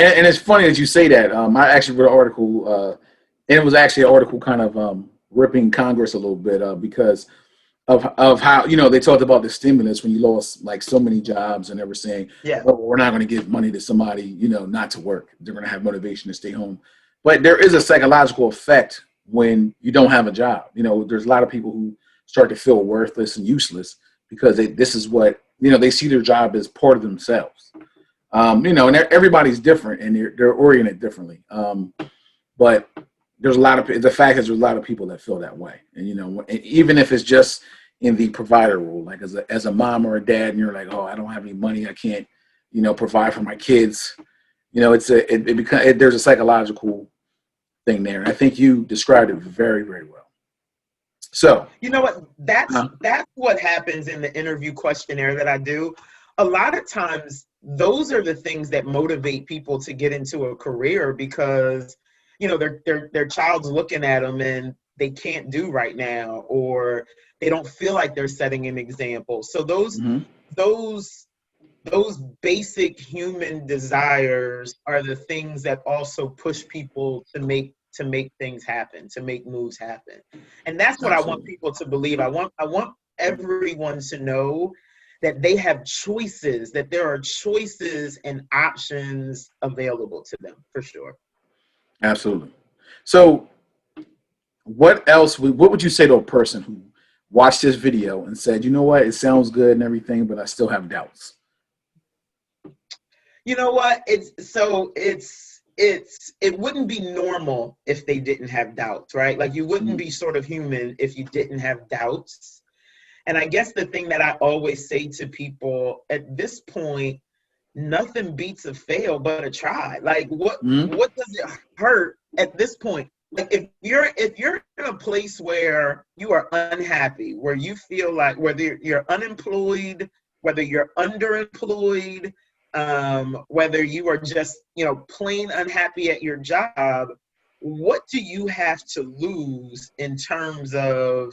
And it's funny that you say that. I actually read an article, and it was actually an article kind of ripping Congress a little bit because of how, they talked about the stimulus when you lost like so many jobs, and they were saying, Yeah. oh, we're not going to give money to somebody, not to work. They're going to have motivation to stay home. But there is a psychological effect when you don't have a job. There's a lot of people who start to feel worthless and useless because this is what, they see their job as part of themselves. And everybody's different and they're oriented differently. But there's the fact is there's a lot of people that feel that way. And, even if it's just in the provider role, like as a mom or a dad, and you're like, oh, I don't have any money, I can't, provide for my kids. There's a psychological thing there. And I think you described it very, very well. So, you know what, that's what happens in the interview questionnaire that I do. A lot of times, those are the things that motivate people to get into a career because, their child's looking at them and they can't do right now, or they don't feel like they're setting an example. So those basic human desires are the things that also push people to make things happen, to make moves happen. And that's what absolutely. I want people to believe. I want everyone to know that they have choices, that there are choices and options available to them, for sure. Absolutely. So what would you say to a person who watched this video and said, you know what, it sounds good and everything, but I still have doubts? You know what? It wouldn't be normal if they didn't have doubts, right? Like you wouldn't be sort of human if you didn't have doubts. And I guess the thing that I always say to people at this point, nothing beats a fail but a try. Like what does it hurt at this point? Like if you're in a place where you are unhappy, where you feel like whether you're unemployed, whether you're underemployed, whether you are just, plain unhappy at your job, what do you have to lose in terms of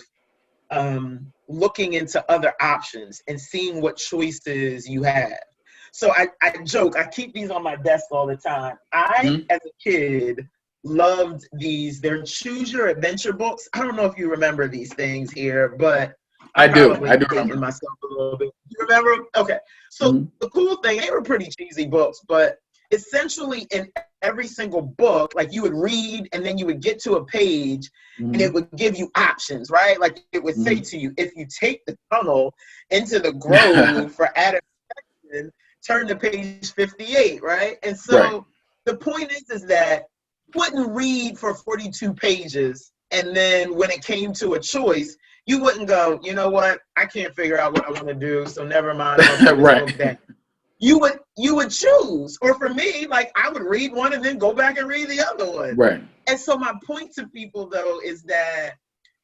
looking into other options and seeing what choices you have? So I joke, I keep these on my desk all the time. I, as a kid, loved they're choose your adventure books. I don't know if you remember these things here, but I do dating remember myself a little bit. You remember? Okay. So the cool thing, they were pretty cheesy books, but essentially in every single book, like you would read and then you would get to a page and it would give you options, right? Like it would say to you, if you take the tunnel into the grove for adaptation, turn to page 58, right? And so the point is that you wouldn't read for 42 pages and then when it came to a choice, you wouldn't go, you know what, I can't figure out what I want to do, so never mind. Right. You would choose. Or for me, like I would read one and then go back and read the other one. Right. And so my point to people though is that,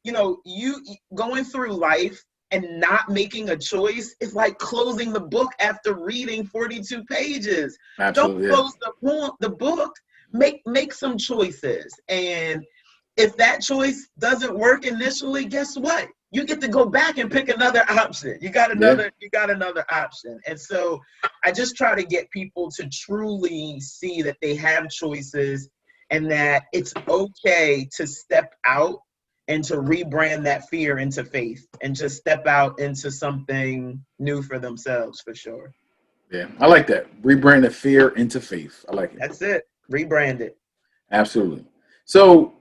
you going through life and not making a choice is like closing the book after reading 42 pages. Absolutely, don't close the book. Make some choices. And if that choice doesn't work initially, guess what? You get to go back and pick another option. You got another option. And so I just try to get people to truly see that they have choices and that it's okay to step out and to rebrand that fear into faith and just step out into something new for themselves, for sure. Yeah, I like that. Rebrand the fear into faith. I like it. That's it. Rebrand it. Absolutely. So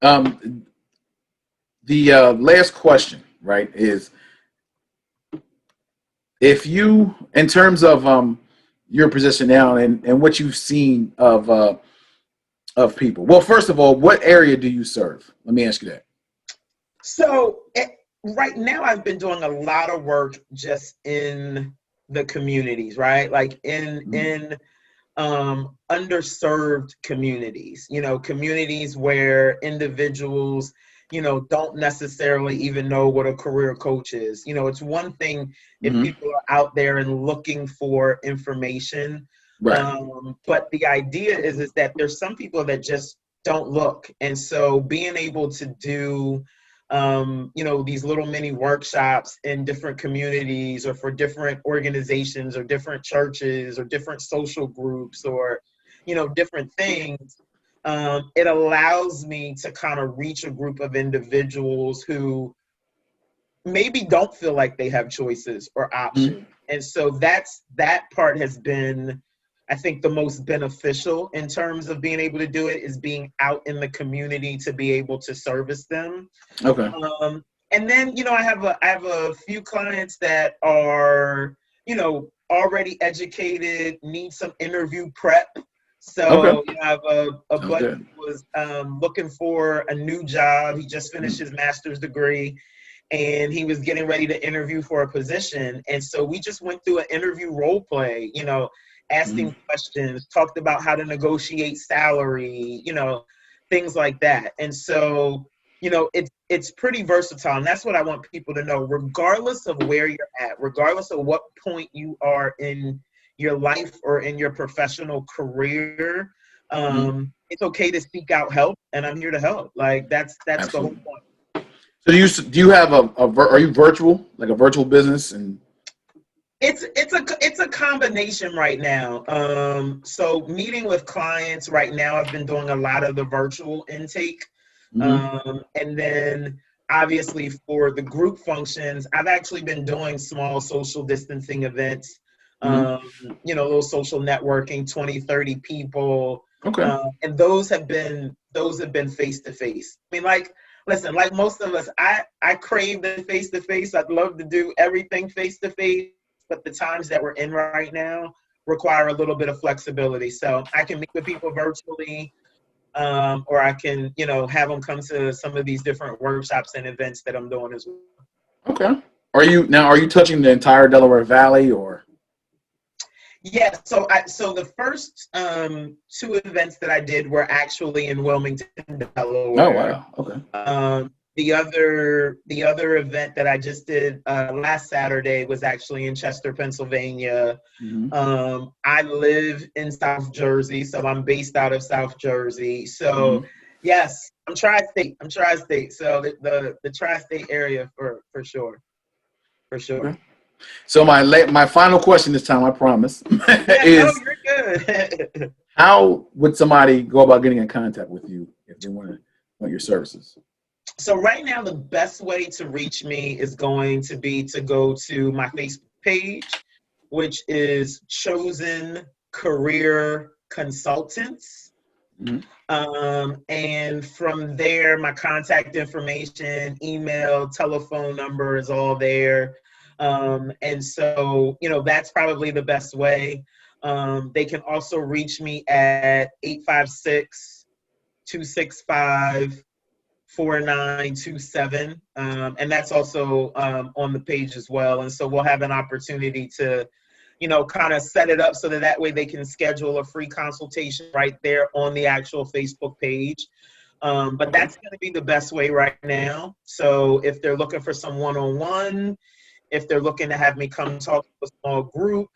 the last question, right, is if you, in terms of your position now and what you've seen of people. Well, first of all, what area do you serve? Let me ask you that. So right now I've been doing a lot of work just in the communities, right? Like in underserved communities, communities where individuals, don't necessarily even know what a career coach is. It's one thing if people are out there and looking for information, right. But the idea is that there's some people that just don't look. And so being able to do these little mini workshops in different communities or for different organizations or different churches or different social groups or, different things, it allows me to kind of reach a group of individuals who maybe don't feel like they have choices or options. And so that part has been, I think, the most beneficial in terms of being able to do it, is being out in the community to be able to service them. Okay. And then, I have a few clients that are, already educated, need some interview prep. So Okay. I have a Sounds buddy good. who was looking for a new job. He just finished his master's degree, and he was getting ready to interview for a position. And so we just went through an interview role play, asking questions, talked about how to negotiate salary, things like that. And so, it's pretty versatile. And that's what I want people to know, regardless of where you're at, regardless of what point you are in your life or in your professional career, it's okay to seek out help, and I'm here to help. Like that's Absolutely. the whole point. So do you have are you virtual, like a virtual business? And It's a combination right now. So meeting with clients right now, I've been doing a lot of the virtual intake. And then obviously for the group functions, I've actually been doing small social distancing events, those social networking, 20, 30 people. Okay. And those have been face to face. I mean, listen, like most of us, I crave the face to face. I'd love to do everything face to face, but the times that we're in right now require a little bit of flexibility. So I can meet with people virtually, or I can, have them come to some of these different workshops and events that I'm doing as well. Okay. Are you touching the entire Delaware Valley, or? Yeah, so the first two events that I did were actually in Wilmington, Delaware. Oh wow. Okay. The other event that I just did last Saturday was actually in Chester, Pennsylvania. I live in South Jersey, so I'm based out of South Jersey. So yes, I'm tri-state. So the tri-state area for sure. Okay. So my final question this time, I promise, is you're good. how would somebody go about getting in contact with you if they want your services? So right now, the best way to reach me is going to be to go to my Facebook page, which is Chosen Career Consultants. And from there, my contact information, email, telephone number is all there. And so, that's probably the best way. They can also reach me at 856-265-4927. And that's also on the page as well. And so we'll have an opportunity to, kind of set it up so that way they can schedule a free consultation right there on the actual Facebook page. But that's going to be the best way right now. So if they're looking for some one-on-one, if they're looking to have me come talk to a small group,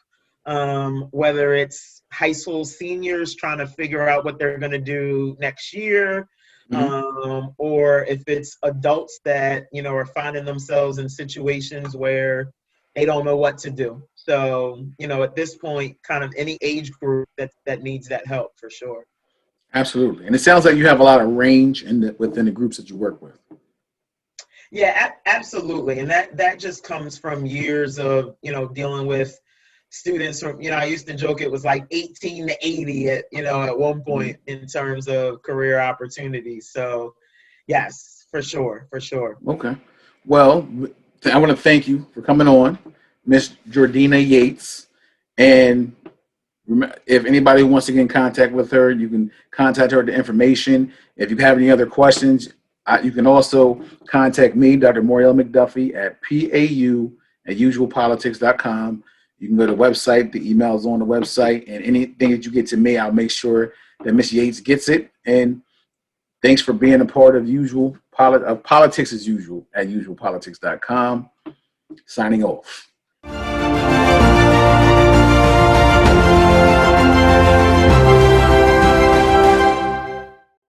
whether it's high school seniors trying to figure out what they're going to do next year, or if it's adults that, are finding themselves in situations where they don't know what to do. So, at this point, kind of any age group that needs that help for sure. Absolutely. And it sounds like you have a lot of range within the groups that you work with. Yeah, absolutely. And that just comes from years of, dealing with students from, I used to joke it was like 18 to 80 at one point in terms of career opportunities. So yes, for sure. Okay. Well, I want to thank you for coming on, Miss Jourdeanna Yates. And if anybody wants to get in contact with her, you can contact her at the information. If you have any other questions, you can also contact me, Dr. Moriel McDuffy, at pau@usualpolitics.com. You can go to the website. The email is on the website. And anything that you get to me, I'll make sure that Miss Yates gets it. And thanks for being a part of Politics as Usual at usualpolitics.com. Signing off.